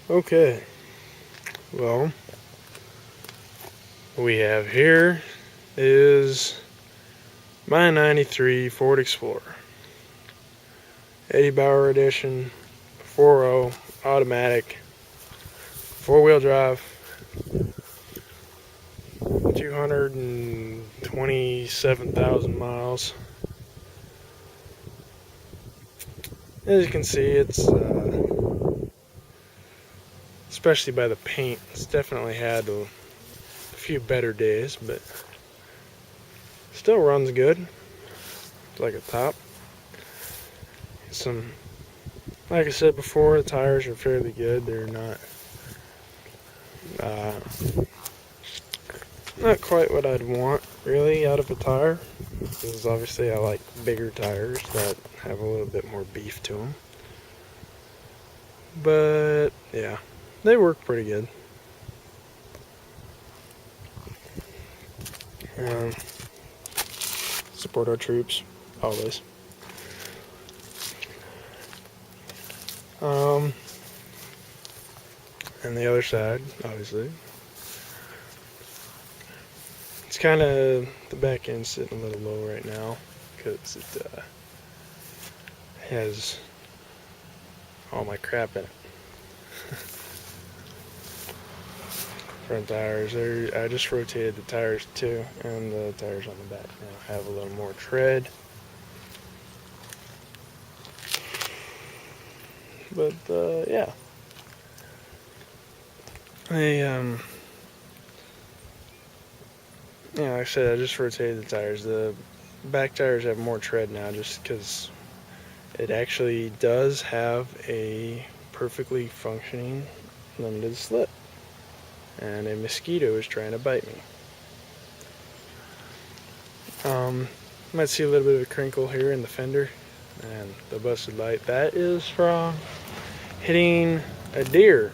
Okay, well, what we have here is my 93 Ford Explorer. Eddie Bauer edition, 4.0, automatic, 4-wheel drive, 227,000 miles. As you can see, it's especially by the paint, it's definitely had a few better days, but still runs good. It's like a top. Like I said before, the tires are fairly good. They're uh, not quite what I'd want really out of a tire, because obviously I like bigger tires that have a little bit more beef to them. But yeah, they work pretty good. Support our troops, always. And the other side, obviously. It's kind of, the back end's sitting a little low right now, because it has all my crap in it. Front tires, I just rotated the tires too, and the tires on the back now have a little more tread. But yeah, like I said, I just rotated the tires. The back tires have more tread now, just because it actually does have a perfectly functioning limited slip, and a mosquito is trying to bite me. Might see a little bit of a crinkle here in the fender and the busted light. That is from hitting a deer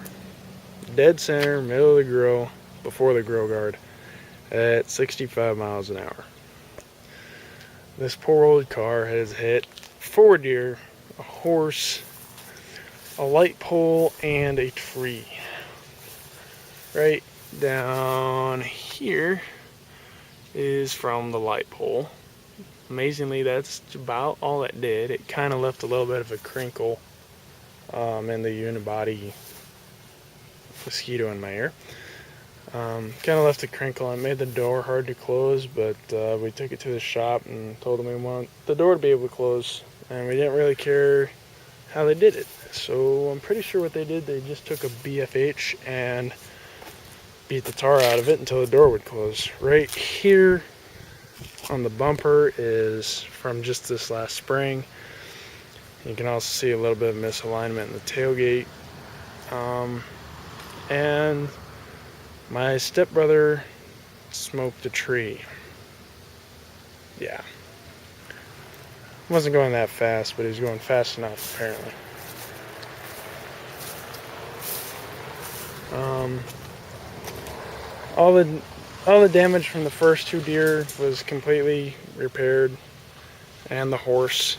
dead center, middle of the grill, before the grill guard, at 65 miles an hour. This poor old car has hit 4 deer, a horse, a light pole, and a tree. Right down here is from the light pole. Amazingly, that's about all it did. It kind of left a little bit of a crinkle in the unibody mosquito in my ear. Kind of left a crinkle and made the door hard to close, but we took it to the shop and told them we want the door to be able to close, and we didn't really care how they did it. So I'm pretty sure what they did, they just took a BFH and beat the tar out of it until the door would close. Right here on the bumper is from just this last spring. You can also see a little bit of misalignment in the tailgate. And my stepbrother smoked a tree. Yeah. Wasn't going that fast, but he was going fast enough, apparently. All the damage from the first 2 deer was completely repaired, and the horse.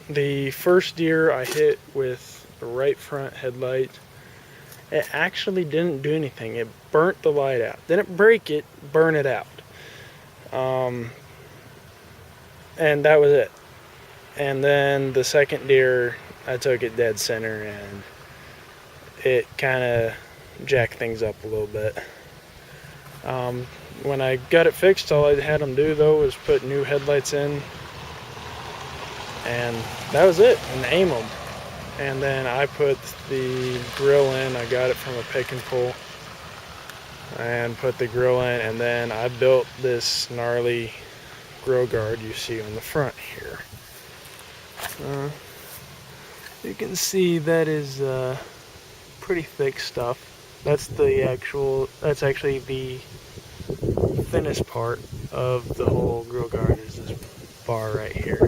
The first deer I hit with the right front headlight, it actually didn't do anything. It burnt the light out. Didn't break it, burn it out. And that was it. And then the second deer, I took it dead center, and it kind of jacked things up a little bit. When I got it fixed, all I had them do though was put new headlights in, and that was it, and aim them. And then I put the grill in. I got it from a pick and pull, and put the grill in, and then I built this gnarly grill guard you see on the front here. You can see that is pretty thick stuff. That's actually the thinnest part of the whole grill guard, is this bar right here.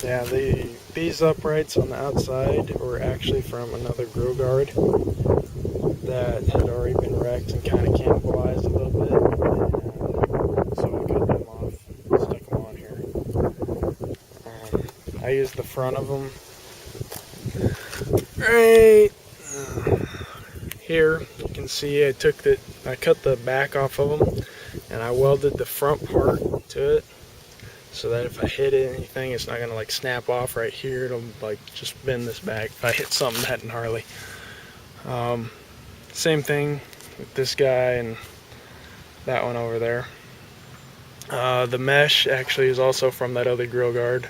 Yeah, these uprights on the outside were actually from another grill guard that had already been wrecked and kind of cannibalized a little bit, and so I cut them off, stuck them on here. I use the front of them right here. You can see I cut the back off of them, and I welded the front part to it, so that if I hit anything, it's not gonna like snap off right here. It'll like just bend this back if I hit something that gnarly. Same thing with this guy and that one over there. The mesh actually is also from that other grill guard.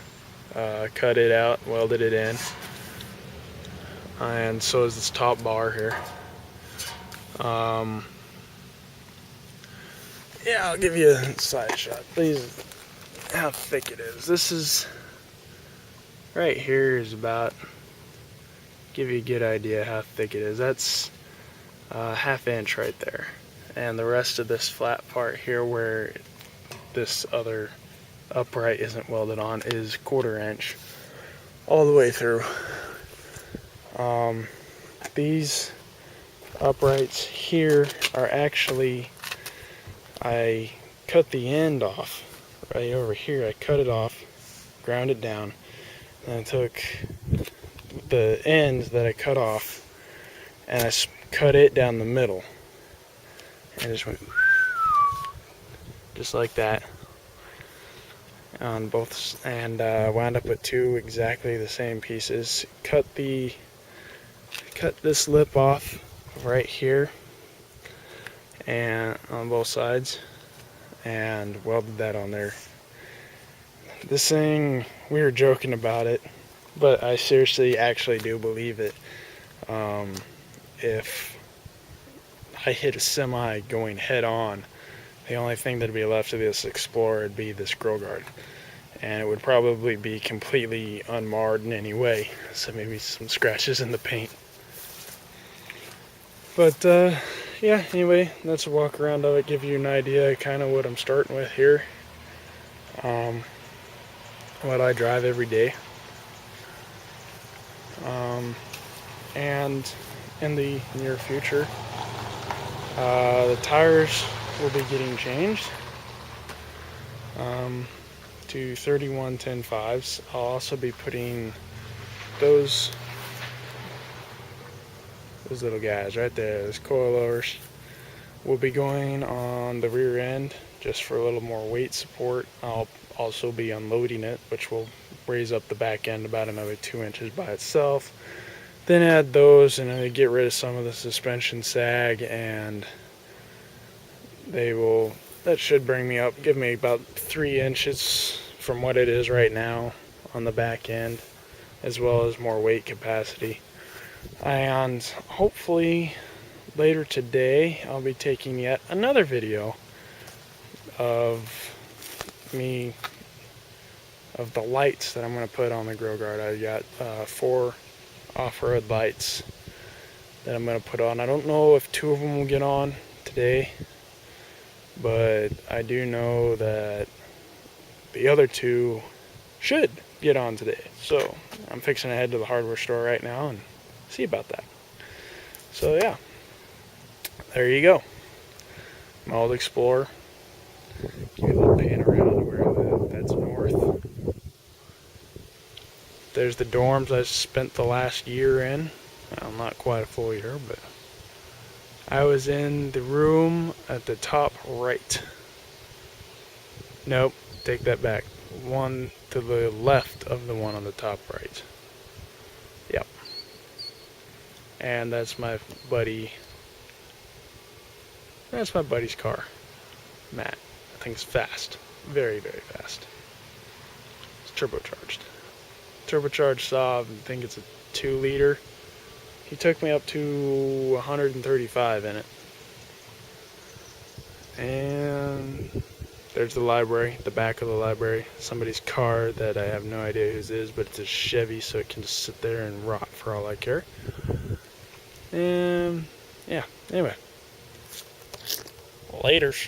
Cut it out, welded it in, and so is this top bar here. Yeah, I'll give you a side shot. Please, how thick it is. This is right here is about, give you a good idea how thick it is. That's a ½ inch right there, and the rest of this flat part here where this other upright isn't welded on is 1/4 inch all the way through. These uprights here are actually, I cut the end off right over here. I cut it off, ground it down, and I took the end that I cut off and I cut it down the middle, and just went just like that on both, and wound up with two exactly the same pieces. Cut this lip off right here and on both sides, and welded that on there. This thing, we were joking about it, but I seriously actually do believe it. If I hit a semi going head on, the only thing that'd be left of this Explorer would be this grill guard, and it would probably be completely unmarred in any way, so maybe some scratches in the paint. But yeah, anyway, that's a walk around of it, give you an idea kind of what I'm starting with here, what I drive every day, and in the near future, the tires will be getting changed to 31-10-5s. I'll also be putting those little guys right there, those coilovers, will be going on the rear end just for a little more weight support. I'll also be unloading it, which will raise up the back end about another 2 inches by itself. Then add those and get rid of some of the suspension sag, and that should bring me up, give me about 3 inches from what it is right now on the back end, as well as more weight capacity. And hopefully later today I'll be taking yet another video of the lights that I'm going to put on the grill guard. I got 4 off-road lights that I'm going to put on. I don't know if 2 of them will get on today, but I do know that the other 2 should get on today. So I'm fixing to head to the hardware store right now and see about that. So yeah, there you go. My old Explorer. Give you a little pan around where I live. That's north. There's the dorms I spent the last year in. Well, not quite a full year, but I was in the room at the top right. Nope, take that back. One to the left of the one on the top right. Yep. And that's my buddy. That's my buddy's car, Matt. I think it's fast. Very, very fast. It's turbocharged. Turbocharged Saab, I think it's a 2-liter. He took me up to 135 in it. And there's the library, the back of the library. Somebody's car that I have no idea whose is, but it's a Chevy, so it can just sit there and rot for all I care. And yeah, anyway. Laters.